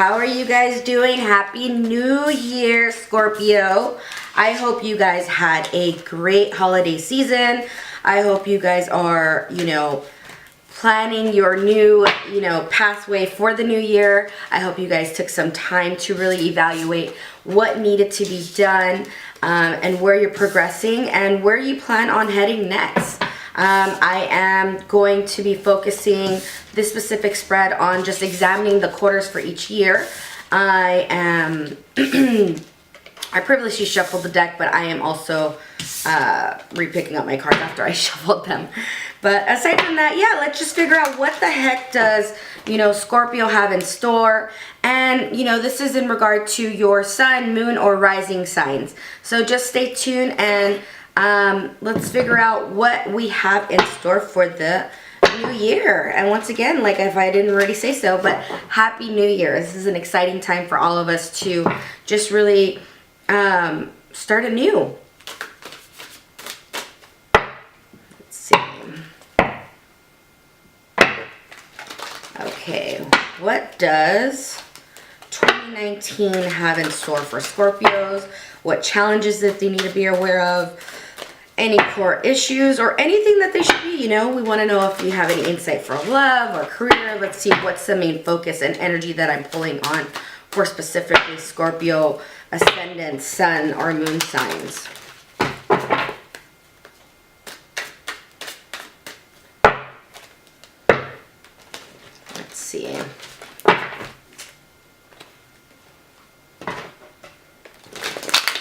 How are you guys doing? Happy New Year, Scorpio. I hope you guys had a great holiday season. I hope you guys are, planning your new, pathway for the new year. I hope you guys took some time to really evaluate what needed to be done and where you're progressing and where you plan on heading next. I am going to be focusing this specific spread on just examining the quarters for each year. I previously shuffled the deck, but I am also re-picking up my cards after I shuffled them. But aside from that, yeah, let's just figure out what the heck does, Scorpio have in store. And, this is in regard to your sun, moon, or rising signs. So just stay tuned and let's figure out what we have in store for the new year. And once again, like if I didn't already say so, but Happy New Year. This is an exciting time for all of us to just really start anew. Let's see. Okay, what does 2019 have in store for Scorpios? What challenges that they need to be aware of? Any core issues or anything that they should be, we want to know if you have any insight for love or career. Let's see what's the main focus and energy that I'm pulling on for specifically Scorpio, Ascendant, Sun, or Moon signs. Let's see.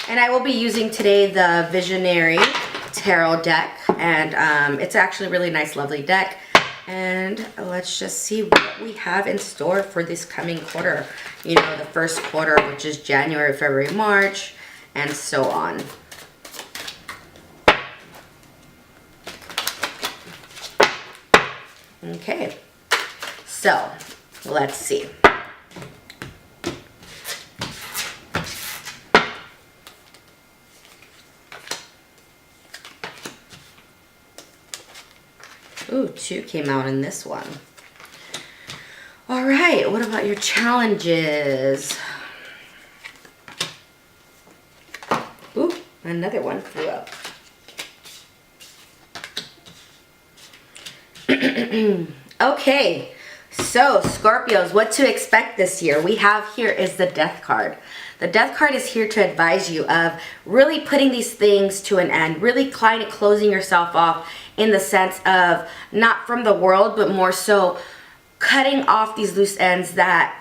And I will be using today the Visionary Tarot deck, and it's actually a really nice, lovely deck. And let's just see what we have in store for this coming quarter. The first quarter, which is January, February, March, and so on. Okay, so let's see. Ooh, 2 came out in this one. All right, what about your challenges? Ooh, another one flew up. Okay, so Scorpios, what to expect this year? We have here is the Death card. The Death card is here to advise you of really putting these things to an end, really kind of closing yourself off in the sense of not from the world, but more so cutting off these loose ends that,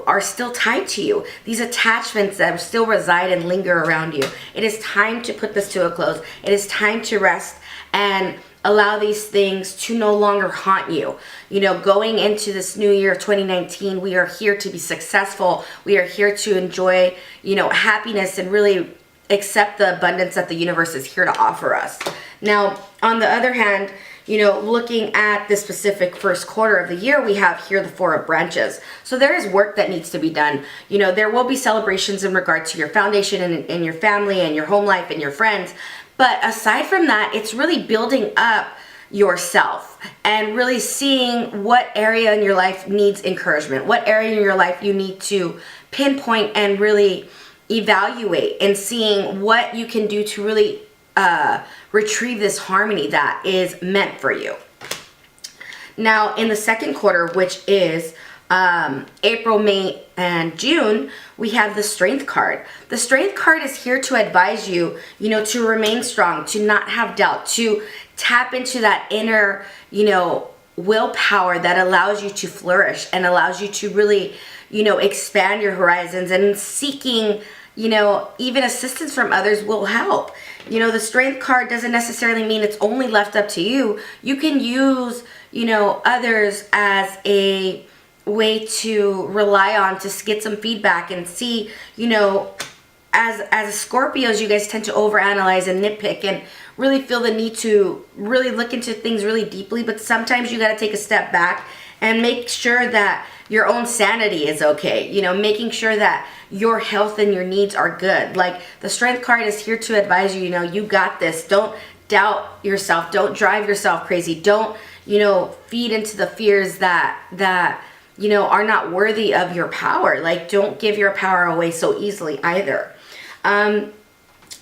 are still tied to you. These attachments that still reside and linger around you. It is time to put this to a close. It is time to rest and allow these things to no longer haunt you. Going into this new year, 2019, we are here to be successful. We are here to enjoy, happiness and really accept the abundance that the universe is here to offer us. Now, on the other hand, looking at the specific first quarter of the year, we have here the 4 of branches. So there is work that needs to be done. There will be celebrations in regard to your foundation and your family and your home life and your friends. But aside from that, it's really building up yourself and really seeing what area in your life needs encouragement, what area in your life you need to pinpoint and really evaluate, and seeing what you can do to really retrieve this harmony that is meant for you. Now, in the second quarter, which is April, May, and June, we have the Strength card. The Strength card is here to advise you, to remain strong, to not have doubt, to tap into that inner, willpower that allows you to flourish and allows you to really, expand your horizons, and seeking, even assistance from others will help. The Strength card doesn't necessarily mean it's only left up to you. You can use, others as a way to rely on to get some feedback and see, as Scorpios, you guys tend to overanalyze and nitpick and really feel the need to really look into things really deeply. But sometimes you got to take a step back and make sure that your own sanity is okay. Making sure that your health and your needs are good. Like the Strength card is here to advise you, you got this. Don't doubt yourself. Don't drive yourself crazy. Don't, feed into the fears that you know, are not worthy of your power. Like, don't give your power away so easily either.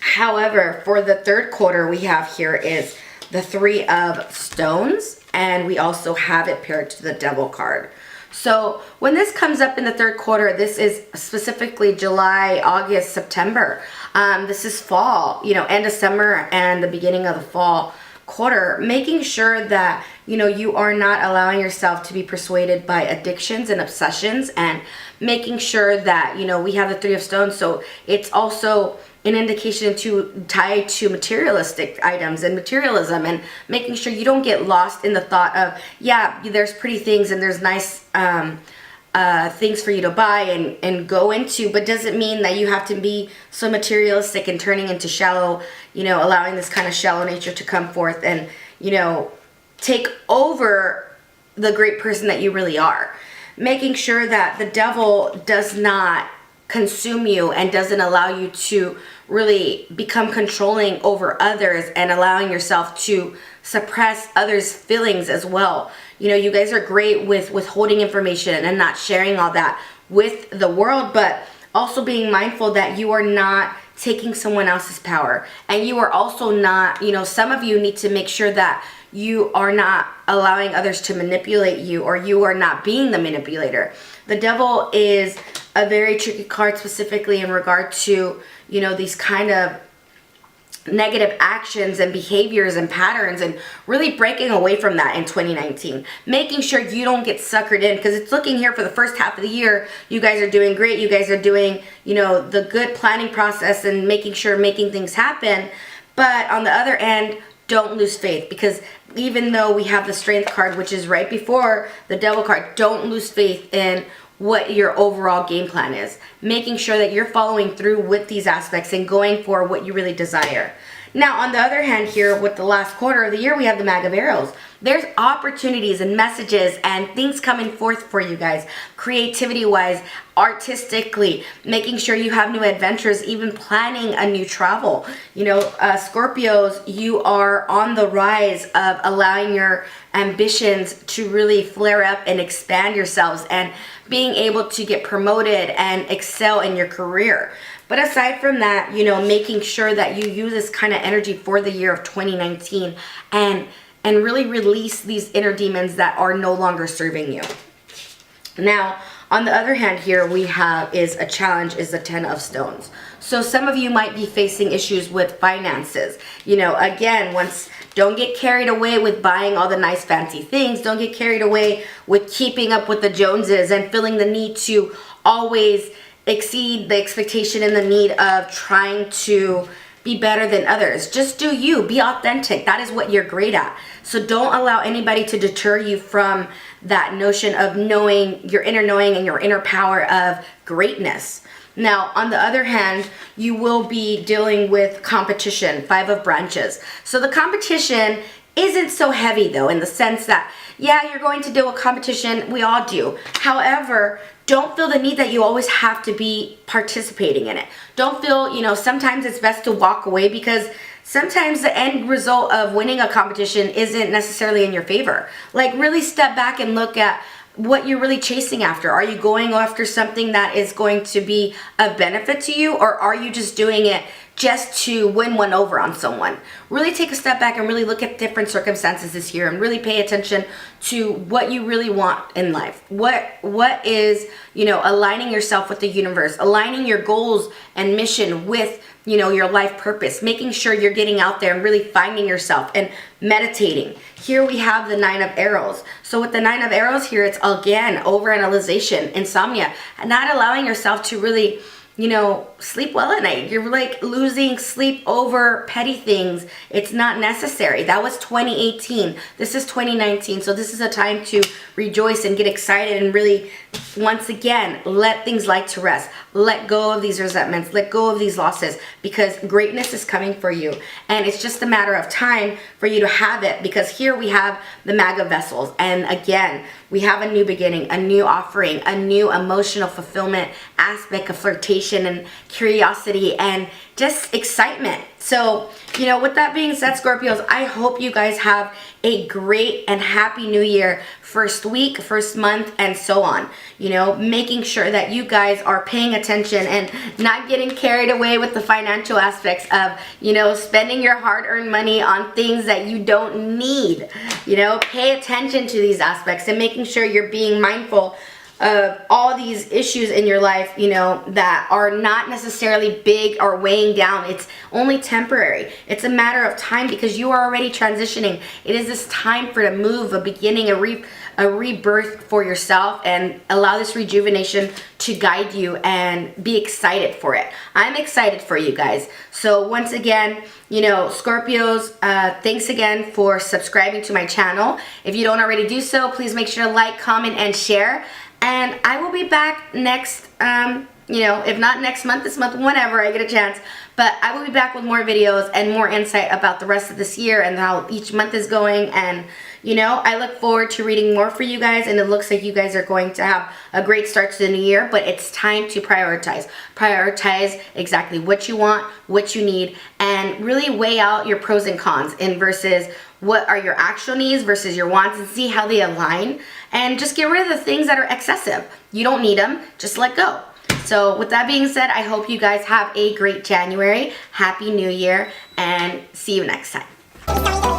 However, for the third quarter, we have here is the Three of Stones, and we also have it paired to the Devil card. So when this comes up in the third quarter, this is specifically July, August, September. This is fall, you know, end of summer and the beginning of the fall quarter, making sure that, you know, you are not allowing yourself to be persuaded by addictions and obsessions, and making sure that, you know, we have the Three of Stones, so it's also an indication to tie to materialistic items and materialism, and making sure you don't get lost in the thought of, yeah, there's pretty things and there's nice things for you to buy and go into, but doesn't mean that you have to be so materialistic and turning into shallow, you know, allowing this kind of shallow nature to come forth and, you know, take over the great person that you really are. Making sure that the devil does not consume you and doesn't allow you to really become controlling over others, and allowing yourself to suppress others' feelings as well. You know, you guys are great with withholding information and not sharing all that with the world, but also being mindful that you are not taking someone else's power, and you are also not, you know, some of you need to make sure that you are not allowing others to manipulate you, or you are not being the manipulator. The devil is a very tricky card, specifically in regard to, you know, these kind of negative actions and behaviors and patterns, and really breaking away from that in 2019. Making sure you don't get suckered in, because it's looking here for the first half of the year, you guys are doing great. You guys are doing, you know, the good planning process and making things happen. But on the other end, don't lose faith, because even though we have the Strength card, which is right before the Devil card, don't lose faith in what your overall game plan is. Making sure that you're following through with these aspects and going for what you really desire. Now, on the other hand here, with the last quarter of the year, we have the Mag of Arrows. There's opportunities and messages and things coming forth for you guys, creativity-wise, artistically, making sure you have new adventures, even planning a new travel. You know, Scorpios, you are on the rise of allowing your ambitions to really flare up and expand yourselves, and being able to get promoted and excel in your career. But aside from that, you know, making sure that you use this kind of energy for the year of 2019 and really release these inner demons that are no longer serving you. Now, on the other hand here, we have is a challenge, is the Ten of Stones. So some of you might be facing issues with finances. You know, again, don't get carried away with buying all the nice fancy things. Don't get carried away with keeping up with the Joneses and feeling the need to always exceed the expectation and the need of trying to be better than others. Just do you. Be authentic. That is what you're great at. So don't allow anybody to deter you from that notion of knowing your inner knowing and your inner power of greatness. Now, on the other hand, you will be dealing with competition, Five of Branches. So the competition isn't so heavy, though, in the sense that, yeah, you're going to deal with competition. We all do. However, don't feel the need that you always have to be participating in it. Don't feel, you know, sometimes it's best to walk away, because sometimes the end result of winning a competition isn't necessarily in your favor. Like, really step back and look at what you're really chasing after. Are you going after something that is going to be of benefit to you, or are you just doing it just to win one over on someone? Really take a step back and really look at different circumstances this year, and really pay attention to what you really want in life. What is, you know, aligning yourself with the universe, aligning your goals and mission with, you know, your life purpose, making sure you're getting out there and really finding yourself and meditating. Here we have the Nine of Arrows. So with the Nine of Arrows here, it's again overanalyzation, insomnia, and not allowing yourself to really, you know, sleep well at night. You're like losing sleep over petty things. It's not necessary. That was 2018. This is 2019. So this is a time to rejoice and get excited and really, once again, let things light to rest. Let go of these resentments. Let go of these losses, because greatness is coming for you. And it's just a matter of time for you to have it, because here we have the Mag of Vessels. And again, we have a new beginning, a new offering, a new emotional fulfillment aspect of flirtation and curiosity and just excitement. So, you know, with that being said, Scorpios, I hope you guys have a great and happy new year, first week, first month, and so on. You know, making sure that you guys are paying attention and not getting carried away with the financial aspects of, you know, spending your hard-earned money on things that you don't need. You know, pay attention to these aspects and making sure you're being mindful of all these issues in your life, you know, that are not necessarily big or weighing down. It's only temporary. It's a matter of time because you are already transitioning. It is this time for a move, a beginning, a rebirth for yourself, and allow this rejuvenation to guide you and be excited for it. I'm excited for you guys. So once again, you know, Scorpios, thanks again for subscribing to my channel. If you don't already do so, please make sure to like, comment, and share. And I will be back next, you know, if not next month, this month, whenever I get a chance. But I will be back with more videos and more insight about the rest of this year and how each month is going. And, you know, I look forward to reading more for you guys. And it looks like you guys are going to have a great start to the new year. But it's time to prioritize. Prioritize exactly what you want, what you need, and really weigh out your pros and cons in versus what are your actual needs versus your wants, and see how they align. And just get rid of the things that are excessive. You don't need them. Just let go. So with that being said, I hope you guys have a great January. Happy New Year, and see you next time.